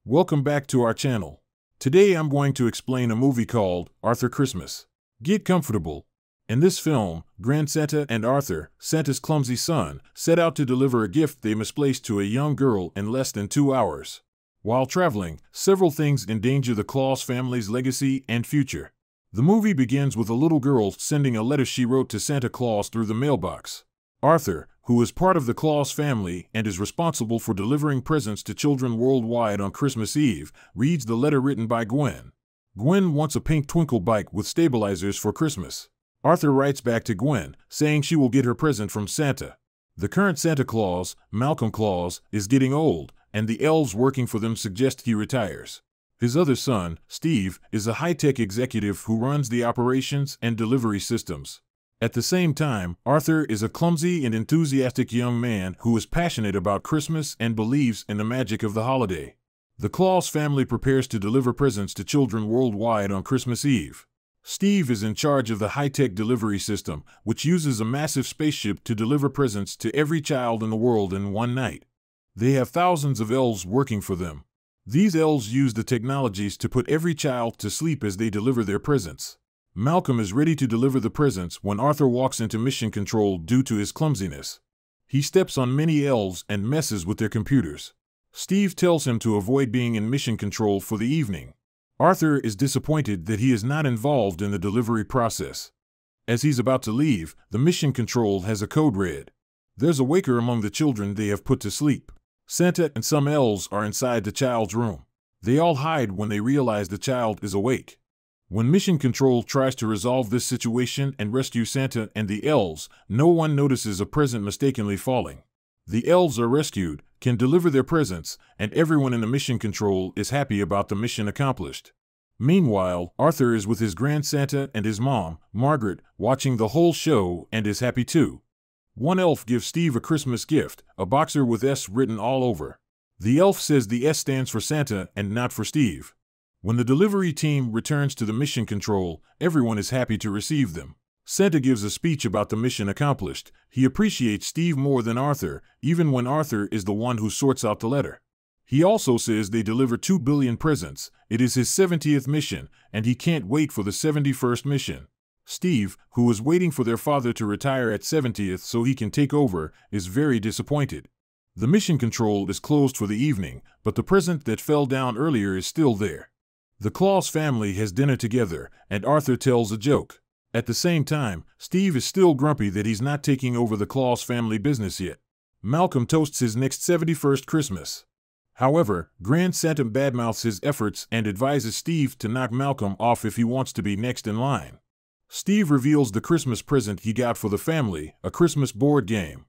Welcome back to our channel. Today I'm going to explain a movie called Arthur Christmas. Get comfortable. In this film, Grand Santa and Arthur, Santa's clumsy son, set out to deliver a gift they misplaced to a young girl in less than 2 hours. While traveling, several things endanger the Claus family's legacy and future. The movie begins with a little girl sending a letter she wrote to Santa Claus through the mailbox. Arthur, who is part of the Claus family and is responsible for delivering presents to children worldwide on Christmas Eve, reads the letter written by Gwen. Gwen wants a pink twinkle bike with stabilizers for Christmas. Arthur writes back to Gwen, saying she will get her present from Santa. The current Santa Claus, Malcolm Claus, is getting old, and the elves working for them suggest he retires. His other son, Steve, is a high-tech executive who runs the operations and delivery systems. At the same time, Arthur is a clumsy and enthusiastic young man who is passionate about Christmas and believes in the magic of the holiday. The Claus family prepares to deliver presents to children worldwide on Christmas Eve. Steve is in charge of the high-tech delivery system, which uses a massive spaceship to deliver presents to every child in the world in one night. They have thousands of elves working for them. These elves use the technologies to put every child to sleep as they deliver their presents. Malcolm is ready to deliver the presents when Arthur walks into mission control due to his clumsiness. He steps on many elves and messes with their computers. Steve tells him to avoid being in mission control for the evening. Arthur is disappointed that he is not involved in the delivery process. As he's about to leave, the mission control has a code red. There's a waker among the children they have put to sleep. Santa and some elves are inside the child's room. They all hide when they realize the child is awake. When Mission Control tries to resolve this situation and rescue Santa and the elves, no one notices a present mistakenly falling. The elves are rescued, can deliver their presents, and everyone in the Mission Control is happy about the mission accomplished. Meanwhile, Arthur is with his Grand Santa and his mom, Margaret, watching the whole show and is happy too. One elf gives Steve a Christmas gift, a boxer with S written all over. The elf says the S stands for Santa and not for Steve. When the delivery team returns to the mission control, everyone is happy to receive them. Santa gives a speech about the mission accomplished. He appreciates Steve more than Arthur, even when Arthur is the one who sorts out the letter. He also says they deliver 2 billion presents. It is his 70th mission, and he can't wait for the 71st mission. Steve, who is waiting for their father to retire at 70th so he can take over, is very disappointed. The mission control is closed for the evening, but the present that fell down earlier is still there. The Claus family has dinner together, and Arthur tells a joke. At the same time, Steve is still grumpy that he's not taking over the Claus family business yet. Malcolm toasts his next 71st Christmas. However, Grand Santa badmouths his efforts and advises Steve to knock Malcolm off if he wants to be next in line. Steve reveals the Christmas present he got for the family, a Christmas board game.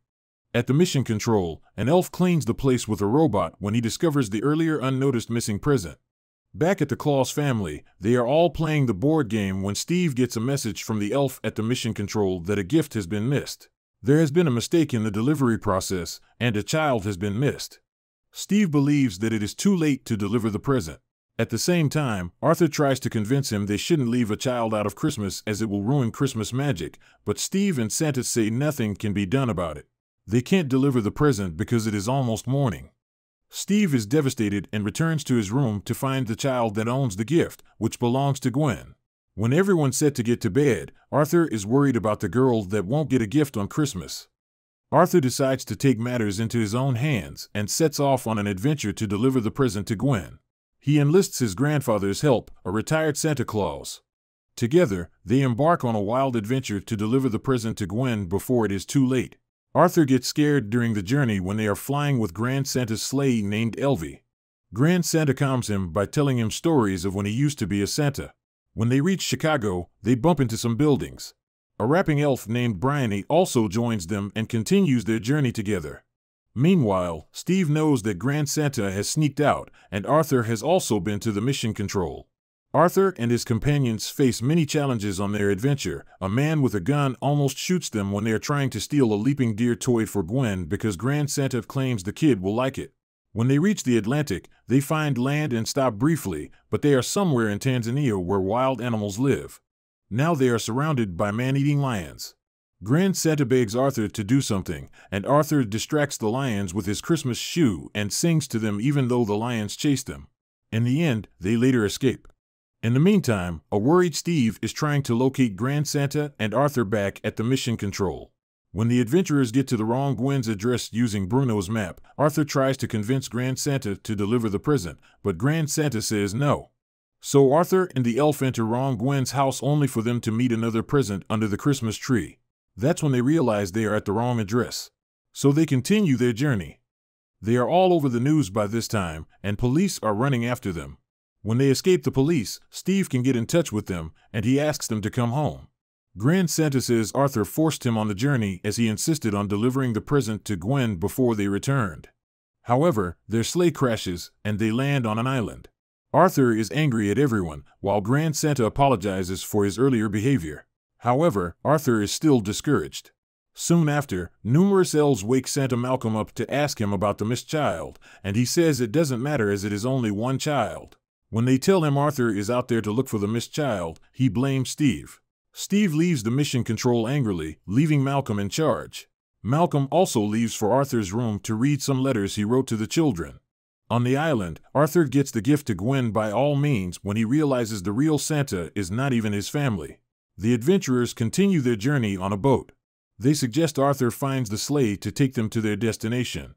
At the mission control, an elf cleans the place with a robot when he discovers the earlier unnoticed missing present. Back at the Claus family, they are all playing the board game when Steve gets a message from the elf at the mission control that a gift has been missed. There has been a mistake in the delivery process, and a child has been missed. Steve believes that it is too late to deliver the present. At the same time, Arthur tries to convince him they shouldn't leave a child out of Christmas as it will ruin Christmas magic, but Steve and Santa say nothing can be done about it. They can't deliver the present because it is almost morning. Steve is devastated and returns to his room to find the child that owns the gift, which belongs to Gwen. When everyone's set to get to bed, Arthur is worried about the girl that won't get a gift on Christmas. Arthur decides to take matters into his own hands and sets off on an adventure to deliver the present to Gwen. He enlists his grandfather's help, a retired Santa Claus. Together, they embark on a wild adventure to deliver the present to Gwen before it is too late. Arthur gets scared during the journey when they are flying with Grand Santa's sleigh named Elvie. Grand Santa calms him by telling him stories of when he used to be a Santa. When they reach Chicago, they bump into some buildings. A rapping elf named Bryony also joins them and continues their journey together. Meanwhile, Steve knows that Grand Santa has sneaked out, and Arthur has also been to the mission control. Arthur and his companions face many challenges on their adventure. A man with a gun almost shoots them when they are trying to steal a leaping deer toy for Gwen because Grand Santa claims the kid will like it. When they reach the Atlantic, they find land and stop briefly, but they are somewhere in Tanzania where wild animals live. Now they are surrounded by man-eating lions. Grand Santa begs Arthur to do something, and Arthur distracts the lions with his Christmas shoe and sings to them even though the lions chase them. In the end, they later escape. In the meantime, a worried Steve is trying to locate Grand Santa and Arthur back at the mission control. When the adventurers get to the wrong Gwen's address using Bruno's map, Arthur tries to convince Grand Santa to deliver the present, but Grand Santa says no. So Arthur and the elf enter wrong Gwen's house only for them to meet another present under the Christmas tree. That's when they realize they are at the wrong address. So they continue their journey. They are all over the news by this time, and police are running after them. When they escape the police, Steve can get in touch with them, and he asks them to come home. Grand Santa says Arthur forced him on the journey as he insisted on delivering the present to Gwen before they returned. However, their sleigh crashes, and they land on an island. Arthur is angry at everyone, while Grand Santa apologizes for his earlier behavior. However, Arthur is still discouraged. Soon after, numerous elves wake Santa Malcolm up to ask him about the missed child, and he says it doesn't matter as it is only one child. When they tell him Arthur is out there to look for the missed child, he blames Steve. Steve leaves the mission control angrily, leaving Malcolm in charge. Malcolm also leaves for Arthur's room to read some letters he wrote to the children. On the island, Arthur gets the gift to Gwen by all means when he realizes the real Santa is not even his family. The adventurers continue their journey on a boat. They suggest Arthur finds the sleigh to take them to their destination.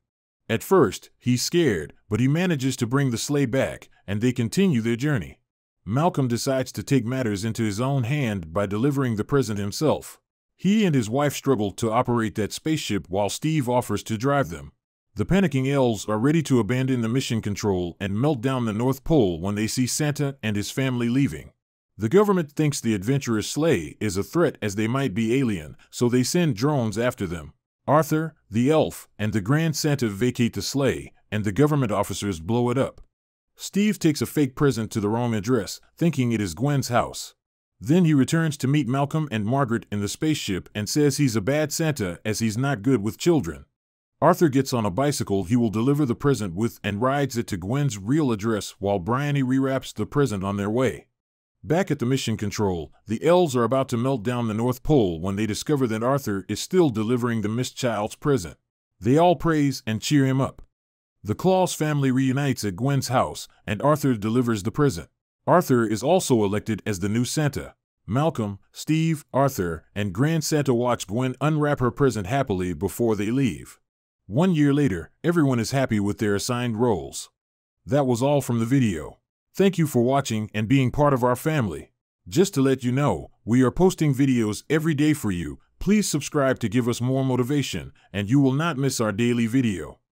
At first, he's scared, but he manages to bring the sleigh back, and they continue their journey. Malcolm decides to take matters into his own hand by delivering the present himself. He and his wife struggle to operate that spaceship while Steve offers to drive them. The panicking elves are ready to abandon the mission control and melt down the North Pole when they see Santa and his family leaving. The government thinks the adventurers' sleigh is a threat as they might be alien, so they send drones after them. Arthur, the elf, and the Grand Santa vacate the sleigh, and the government officers blow it up. Steve takes a fake present to the wrong address, thinking it is Gwen's house. Then he returns to meet Malcolm and Margaret in the spaceship and says he's a bad Santa as he's not good with children. Arthur gets on a bicycle he will deliver the present with and rides it to Gwen's real address while Bryony rewraps the present on their way. Back at the mission control, the elves are about to melt down the North Pole when they discover that Arthur is still delivering the missed child's present. They all praise and cheer him up. The Claus family reunites at Gwen's house, and Arthur delivers the present. Arthur is also elected as the new Santa. Malcolm, Steve, Arthur, and Grand Santa watch Gwen unwrap her present happily before they leave. 1 year later, everyone is happy with their assigned roles. That was all from the video. Thank you for watching and being part of our family. Just to let you know, we are posting videos every day for you. Please subscribe to give us more motivation, and you will not miss our daily video.